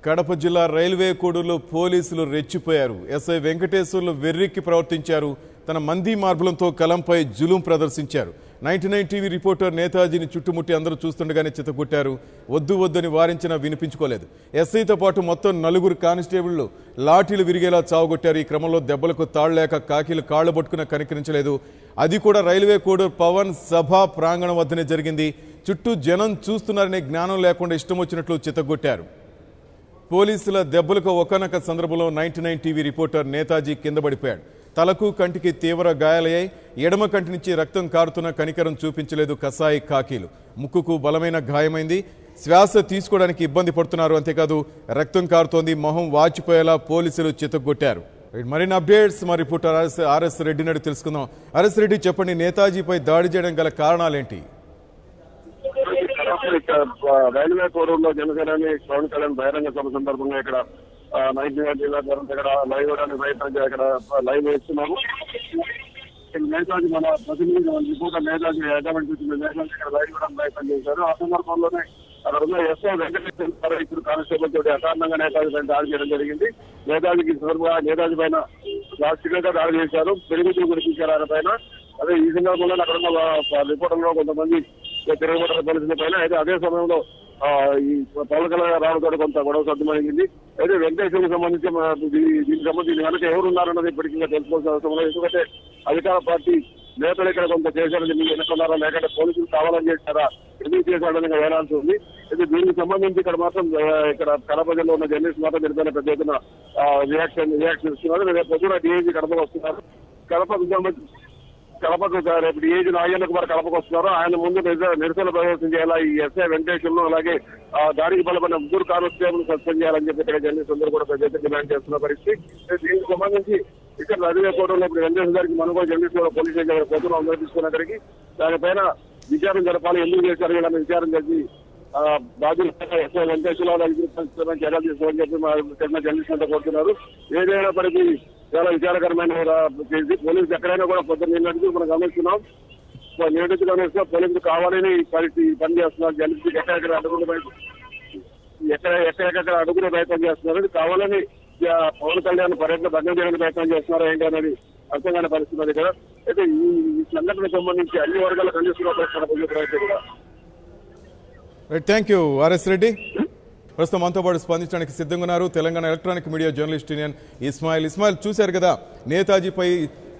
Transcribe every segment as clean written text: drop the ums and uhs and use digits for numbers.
కడప జిల్లా రైల్వే కోడూరులో పోలీసులు రెచ్చిపోయారు. ఎస్ఐ వెంకటేశ్వర్లు వెర్రెక్కి ప్రవర్తించారు. తన మంది మార్బలంతో కలంపై జులుం ప్రదర్శించారు. 99 టీవీ రిపోర్టర్ నేతాజీని చుట్టుముట్టి అందరూ చూస్తుండగానే చితకొట్టారు. వద్దు వద్దని వారించినా వినిపించుకోలేదు. ఎస్ఐతో పాటు మొత్తం 4 కానిస్టేబుళ్లు లాఠీలు విరిగేలా చావుగొట్టారు. ఈ క్రమంలో దెబ్బలకు తాళ్లేక కాకీలు కాళ్లు పట్టుకున్న కనికరించలేదు. అది కూడా రైల్వే కోడూరు పవన్ సభా ప్రాంగణం వద్దనే జరిగింది. చుట్టూ జనం చూస్తున్నారనే జ్ఞానం లేకుండా ఇష్టం వచ్చినట్లు చితగొట్టారు. పోలీసుల దెబ్బలకు ఒకనొక సందర్భంలో 99 టీవీ రిపోర్టర్ నేతాజీ కింద పడిపోయాడు. తలకు కంటికి తీవ్ర గాయాలయ్యాయి. ఎడమ కంటి నుంచి రక్తం కారుతున్న కనికరం చూపించలేదు కసాయి కాకీలు. ముక్కుకు బలమైన గాయమైంది. శ్వాస తీసుకోవడానికి ఇబ్బంది పడుతున్నారు. అంతేకాదు రక్తం కారుతోంది. మొహం వాచిపోయేలా పోలీసులు చితగొట్టారు. మరిన్ని అప్డేట్స్ మా రిపోర్టర్ ఆర్ఎస్ రెడ్డి నాడు తెలుసుకుందాం. ఆర్ఎస్ రెడ్డి, చెప్పండి, నేతాజీపై దాడి చేయడం గల కారణాలేంటి? రైల్వే కోడూరులో జనసేనాని పవన్ కళ్యాణ్ బహిరంగ సభ సందర్భంగా ఇక్కడ 99 జిల్లా ఇక్కడ లైవ్ ఇవ్వడానికి ప్రయత్నం ఇక్కడ లైవ్ వేస్తున్నాము. నేతాజీ మన ప్రతినిధి రిపోర్టర్ నేతాజీ హైదరాబాద్ నేతాజీ ఇక్కడ లైవ్ ఇవ్వడానికి ప్రయత్నం చేశారు. ఆ సందర్భంలోనే అక్కడ ఉన్న ఎస్ఐ వెంకటేశ్వర ఇప్పుడు కానిస్టేబుల్ తోటి అకారణంగా నేతాజీ పైన దాడి చేయడం జరిగింది. నేతాజీకి నేతాజీ పైన రాష్ట్రీయంగా దాడి చేశారు. పెరుగుతూ గురించారు ఆయన పైన. అదే ఈ సందర్భంలో అక్కడ ఉన్న రిపోర్టర్లో కొంతమంది తిరుగుబాటు పోలీసుల పైన అయితే అదే సమయంలో ఈ పవన్ కళ్యాణ్ రావడంతో కొంత గొడవ సర్దుమైంది. అయితే వెంకటేశ్వరికి సంబంధించి దీనికి సంబంధించి వెనక ఎవరున్నారన్నది ఇప్పటికీ తెలుసుకోవాల్సిన అవసరం లేదు. ఎందుకంటే అధికార పార్టీ నేతలు ఇక్కడ కొంత చేశారని మీరు ఎన్నుకున్నారా, లేకపోతే పోలీసులు కావాలని చేశారా, ఎందుకు చేశాడని వేలాల్సి ఉంది. అయితే దీనికి సంబంధించి ఇక్కడ మాత్రం ఇక్కడ కడప జిల్లా ఉన్న జర్నలిస్ట్ మాత్రం నిర్ధారణ పెద్ద ఎత్తున రియాక్షన్ ఇస్తున్నారు. రేపు పొద్దున డిఐజీ కడపకు వస్తున్నారు. కడపకు రేపు డిఐజీ నాగేంద్ర కుమార్ కడపకు వస్తున్నారు. ఆయన ముందు నిరసన ప్రదర్శన చేయాలా ఈ ఎస్ఐ వెంకటేశ్వర్లు, అలాగే దాడికి బలపడిన 3 కానిస్టేబుల్ సస్పెండ్ చేయాలని చెప్పి ఇక్కడ జర్నలిస్ట్ అందరూ కూడా పెద్ద ఎత్తున డిమాండ్ చేస్తున్న పరిస్థితి. దీనికి సంబంధించి ఇక్కడ రైల్వే కోర్టులో ఇప్పుడు వెంకటేశ్వర గారికి మనం కూడా జర్నలిస్ట్ కూడా పోలీస్ స్టేషన్ పోతున్నాం. అందరూ తీసుకున్న అక్కడికి దానిపైన విచారణ జరపాలి, ఎందుకు చేశారు ఇలా విచారణ చేసి బాధ్యులు ఎస్ఐ వెంకటేశ్వరరావు చర్యలు తీసుకోవాలని చెప్పి జర్నలిస్ట్ అంతా కోరుతున్నారు. ఏదైనప్పటికీ చాలా విచారకరమైన చేసి పోలీసులు ఎక్కడైనా కూడా పొద్దున్న మనం గమనిస్తున్నాం. నియోజకవర్గంలో పోలీసులు కావాలని పని చేస్తున్నారు. జర్నలిస్ట్ ఎక్కడెక్కడ అడుగునే ప్రయత్నం చేస్తున్నారు. కావాలని పవన్ కళ్యాణ్ పర్యటన భగ్నం చేయడానికి ప్రయత్నం చేస్తున్నారు ఏంటి అనేది అర్థం కాని పరిస్థితి ఇక్కడ. అయితే ఈ సంఘటనకు సంబంధించి అన్ని వర్గాలు ఖండిస్తున్న ప్రయత్నం. Thank you RS Reddy. ప్రస్తుతం మనతో పాటు స్పందించడానికి సిద్ధంగా ఉన్నారు Telangana electronic media journalist union Ismail. చూశారు కదా, నేతాజీపై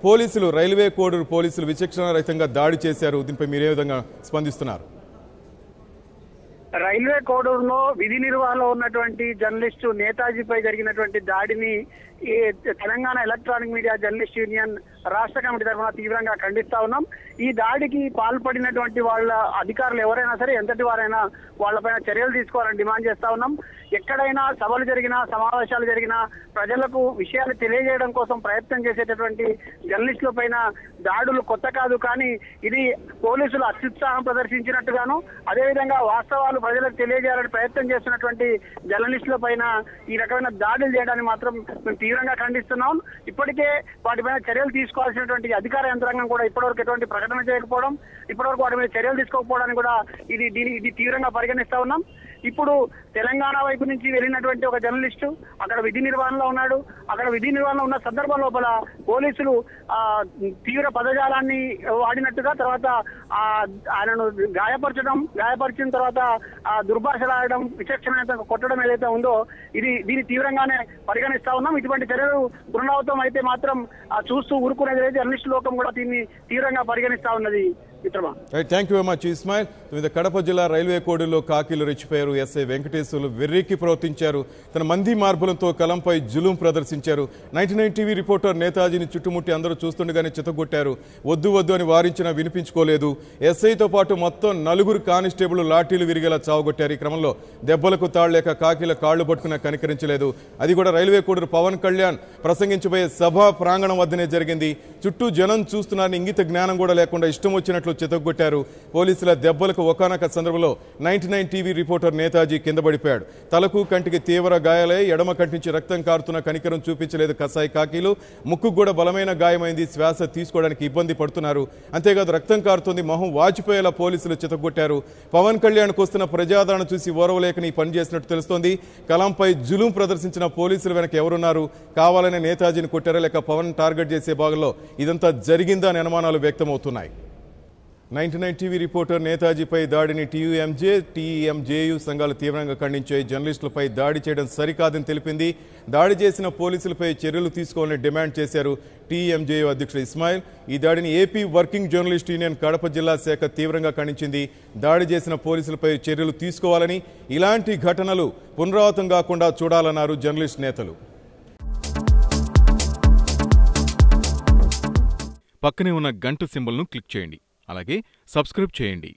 పోలీసులు, రైల్వే కోడూరు పోలీసులు విచక్షణ రహితంగా దాడి చేశారు. దీనిపై మీరు ఏ విధంగా స్పందిస్తున్నారు? రైల్వే కోడూరులో విధి నిర్వహణలో ఉన్నటువంటి జర్నలిస్టు నేతాజీపై జరిగినటువంటి దాడిని Telangana electronic media journalist union రాష్ట్ర కమిటీ తరఫున తీవ్రంగా ఖండిస్తా ఉన్నాం. ఈ దాడికి పాల్పడినటువంటి వాళ్ళ అధికారులు ఎవరైనా సరే, ఎంతటి వారైనా వాళ్ళపైన చర్యలు తీసుకోవాలని డిమాండ్ చేస్తా ఉన్నాం. ఎక్కడైనా సభలు జరిగినా, సమావేశాలు జరిగినా ప్రజలకు విషయాలు తెలియజేయడం కోసం ప్రయత్నం చేసేటటువంటి జర్నలిస్టుల పైన దాడులు కొత్త కాదు. కానీ ఇది పోలీసులు అత్యుత్సాహం ప్రదర్శించినట్టుగాను, అదేవిధంగా వాస్తవాలు ప్రజలకు తెలియజేయాలని ప్రయత్నం చేస్తున్నటువంటి జర్నలిస్టుల పైన ఈ రకమైన దాడులు చేయడాన్ని మాత్రం మేము తీవ్రంగా ఖండిస్తున్నాం. ఇప్పటికే వాటిపైన చర్యలు తీసుకోవాల్సినటువంటి అధికార యంత్రాంగం కూడా ఇప్పటివరకు ఎటువంటి ప్రకటన చేయకపోవడం, ఇప్పటివరకు వాటి మీద చర్యలు తీసుకోకపోవడానికి కూడా ఇది తీవ్రంగా పరిగణిస్తా ఉన్నాం. ఇప్పుడు తెలంగాణ వైపు నుంచి వెళ్ళినటువంటి ఒక జర్నలిస్టు అక్కడ విధి నిర్వహణలో ఉన్నాడు. అక్కడ విధి నిర్వహణలో ఉన్న సందర్భం లోపల పోలీసులు తీవ్ర పదజాలాన్ని వాడినట్టుగా, తర్వాత ఆయనను గాయపరిచిన తర్వాత దుర్భాషలాడడం, విచక్షణ కొట్టడం ఏదైతే ఉందో దీన్ని తీవ్రంగానే పరిగణిస్తా ఉన్నాం. ఇటువంటి చర్యలు పునరావృతం అయితే మాత్రం చూస్తూ ఊరుకునేది లేదు. జర్నలిస్టు లోకం కూడా దీన్ని తీవ్రంగా పరిగణిస్తా ఉన్నది. Thank you very much Ismail. Kadapa జిల్లా రైల్వే కోడూరులో కాకీలు రెచ్చిపోయారు. ఎస్ఐ వెంకటేశ్వర్లు వెర్రెక్కి ప్రవర్తించారు. తన మంది మార్బలంతో కలంపై జులుం ప్రదర్శించారు. 99 టీవీ రిపోర్టర్ నేతాజీని చుట్టుముట్టి అందరూ చూస్తుండగానే చితగొట్టారు. వద్దు వద్దు అని వారించినా వినిపించుకోలేదు. ఎస్ఐతో పాటు మొత్తం 4 కానిస్టేబుల్ లాఠీలు విరిగేలా చావుగొట్టారు. ఈ క్రమంలో దెబ్బలకు తాళ్లేక కాకీల కాళ్లు పట్టుకున్న కనికరించలేదు. అది కూడా రైల్వే కోడూరు పవన్ కళ్యాణ్ ప్రసంగించబోయే సభా ప్రాంగణం వద్దనే జరిగింది. చుట్టూ జనం చూస్తున్నారని ఇంగిత జ్ఞానం కూడా లేకుండా ఇష్టం వచ్చినట్లు దాంట్లో చితగ్గొట్టారు. పోలీసుల దెబ్బలకు ఒకానొక సందర్భంలో 99 టీవీ రిపోర్టర్ నేతాజీ కింద పడిపోయాడు. తలకు కంటికి తీవ్ర గాయాలై ఎడమ కంటి నుంచి రక్తం కారుతున్న కనికరం చూపించలేదు కసాయి కాకీలు. ముక్కు కూడా బలమైన గాయమైంది. శ్వాస తీసుకోవడానికి ఇబ్బంది పడుతున్నారు. అంతేకాదు రక్తం కారుతుంది. మొహం వాచిపోయేలా పోలీసులు చితగ్గొట్టారు. పవన్ కళ్యాణ్కు వస్తున్న ప్రజాదరణ చూసి ఓర్వలేకని పని చేసినట్టు తెలుస్తోంది. కలాంపై జులుం ప్రదర్శించిన పోలీసులు వెనక ఎవరున్నారు? కావాలనే నేతాజీని కొట్టారా లేక పవన్ టార్గెట్ చేసే భాగంలో ఇదంతా జరిగిందా అనే అనుమానాలు వ్యక్తమవుతున్నాయి. 99 టీవీ రిపోర్టర్ నేతాజీపై దాడిని టీయూఎంజే, టీఎంజేయు సంఘాలు తీవ్రంగా ఖండించాయి. జర్నలిస్టులపై దాడి చేయడం సరికాదని తెలిపింది. దాడి చేసిన పోలీసులపై చర్యలు తీసుకోవాలని డిమాండ్ చేశారు టీఎంజేయు అధ్యక్షుడు ఇస్మాయిల్. ఈ దాడిని AP working journalist union Kadapa జిల్లా శాఖ తీవ్రంగా ఖండించింది. దాడి చేసిన పోలీసులపై చర్యలు తీసుకోవాలని, ఇలాంటి ఘటనలు పునరావృతం కాకుండా చూడాలన్నారు జర్నలిస్ట్ నేతలు. పక్కనే ఉన్న గంట సింబల్ను క్లిక్ చేయండి. అలాగే సబ్స్క్రైబ్ చేయండి.